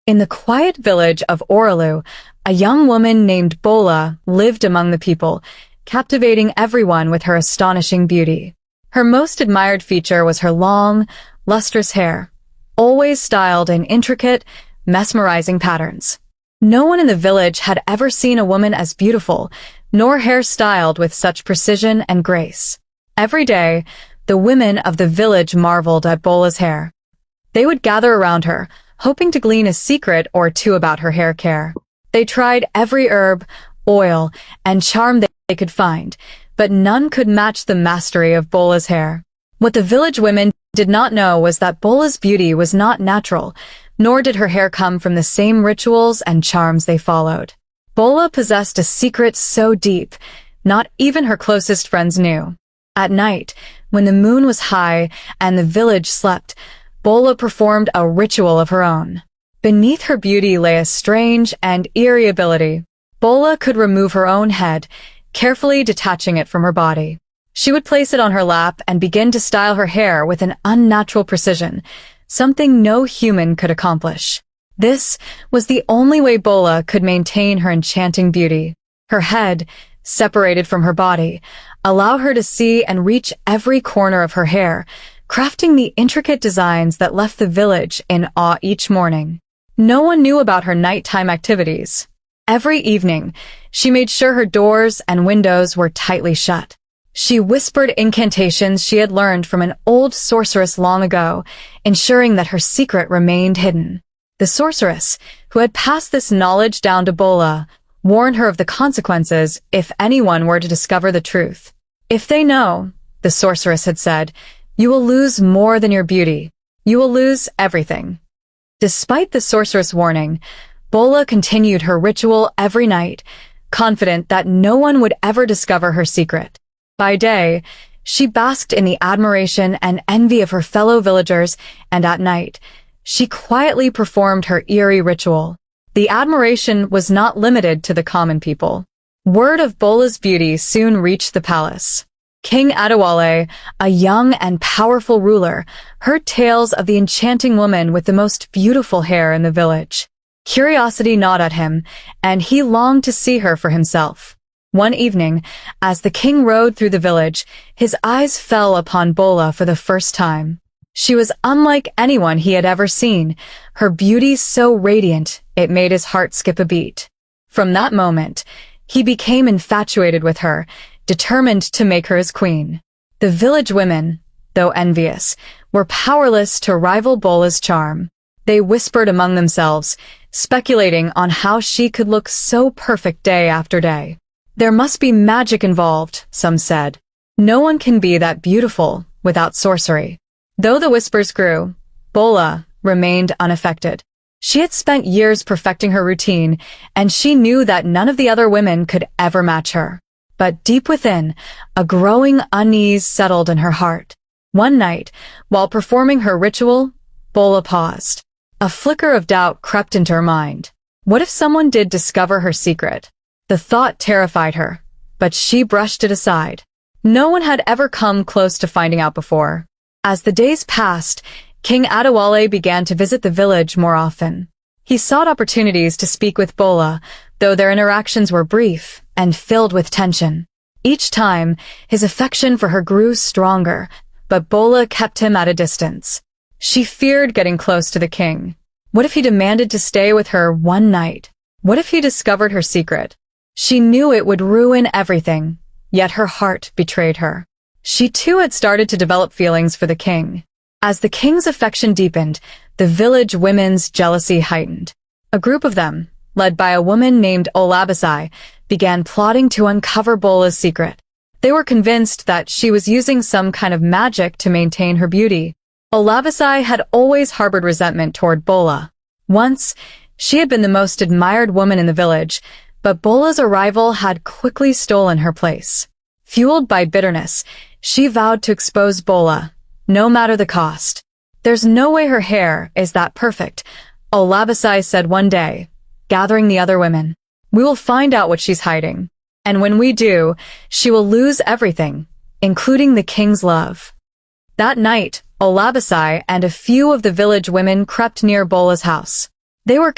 In the quiet village of Oralu, a young woman named Bola lived among the people, captivating everyone with her astonishing beauty. Her most admired feature was her long, lustrous hair, always styled in intricate, mesmerizing patterns. No one in the village had ever seen a woman as beautiful, nor hair styled with such precision and grace. Every day, the women of the village marveled at Bola's hair. They would gather around her, hoping to glean a secret or two about her hair care. They tried every herb, oil, and charm they could find, but none could match the mastery of Bola's hair. What the village women did not know was that Bola's beauty was not natural, nor did her hair come from the same rituals and charms they followed. Bola possessed a secret so deep, not even her closest friends knew. At night, when the moon was high and the village slept, Bola performed a ritual of her own. Beneath her beauty lay a strange and eerie ability. Bola could remove her own head, carefully detaching it from her body. She would place it on her lap and begin to style her hair with an unnatural precision, something no human could accomplish. This was the only way Bola could maintain her enchanting beauty. Her head, separated from her body, allowed her to see and reach every corner of her hair, crafting the intricate designs that left the village in awe each morning. No one knew about her nighttime activities. Every evening, she made sure her doors and windows were tightly shut. She whispered incantations she had learned from an old sorceress long ago, ensuring that her secret remained hidden. The sorceress, who had passed this knowledge down to Bola, warned her of the consequences if anyone were to discover the truth. "If they know," the sorceress had said, "you will lose more than your beauty. You will lose everything." Despite the sorceress' warning, Bola continued her ritual every night, confident that no one would ever discover her secret. By day, she basked in the admiration and envy of her fellow villagers, and at night, she quietly performed her eerie ritual. The admiration was not limited to the common people. Word of Bola's beauty soon reached the palace. King Adewale, a young and powerful ruler, heard tales of the enchanting woman with the most beautiful hair in the village. Curiosity gnawed at him, and he longed to see her for himself. One evening, as the king rode through the village, his eyes fell upon Bola for the first time. She was unlike anyone he had ever seen, her beauty so radiant it made his heart skip a beat. From that moment, he became infatuated with her, determined to make her his queen. The village women, though envious, were powerless to rival Bola's charm. They whispered among themselves, speculating on how she could look so perfect day after day. "There must be magic involved," some said. "No one can be that beautiful without sorcery." Though the whispers grew, Bola remained unaffected. She had spent years perfecting her routine, and she knew that none of the other women could ever match her. But deep within, a growing unease settled in her heart. One night, while performing her ritual, Bola paused. A flicker of doubt crept into her mind. What if someone did discover her secret? The thought terrified her, but she brushed it aside. No one had ever come close to finding out before. As the days passed, King Adewale began to visit the village more often. He sought opportunities to speak with Bola, though their interactions were brief and filled with tension. Each time, his affection for her grew stronger, but Bola kept him at a distance. She feared getting close to the king. What if he demanded to stay with her one night? What if he discovered her secret? She knew it would ruin everything, yet her heart betrayed her. She too had started to develop feelings for the king. As the king's affection deepened, the village women's jealousy heightened. A group of them, led by a woman named Olabasai, began plotting to uncover Bola's secret. They were convinced that she was using some kind of magic to maintain her beauty. Olabasai had always harbored resentment toward Bola. Once, she had been the most admired woman in the village, but Bola's arrival had quickly stolen her place. Fueled by bitterness, she vowed to expose Bola, no matter the cost. "There's no way her hair is that perfect," Olabasai said one day, gathering the other women. "We will find out what she's hiding. And when we do, she will lose everything, including the king's love." That night, Olabasai and a few of the village women crept near Bola's house. They were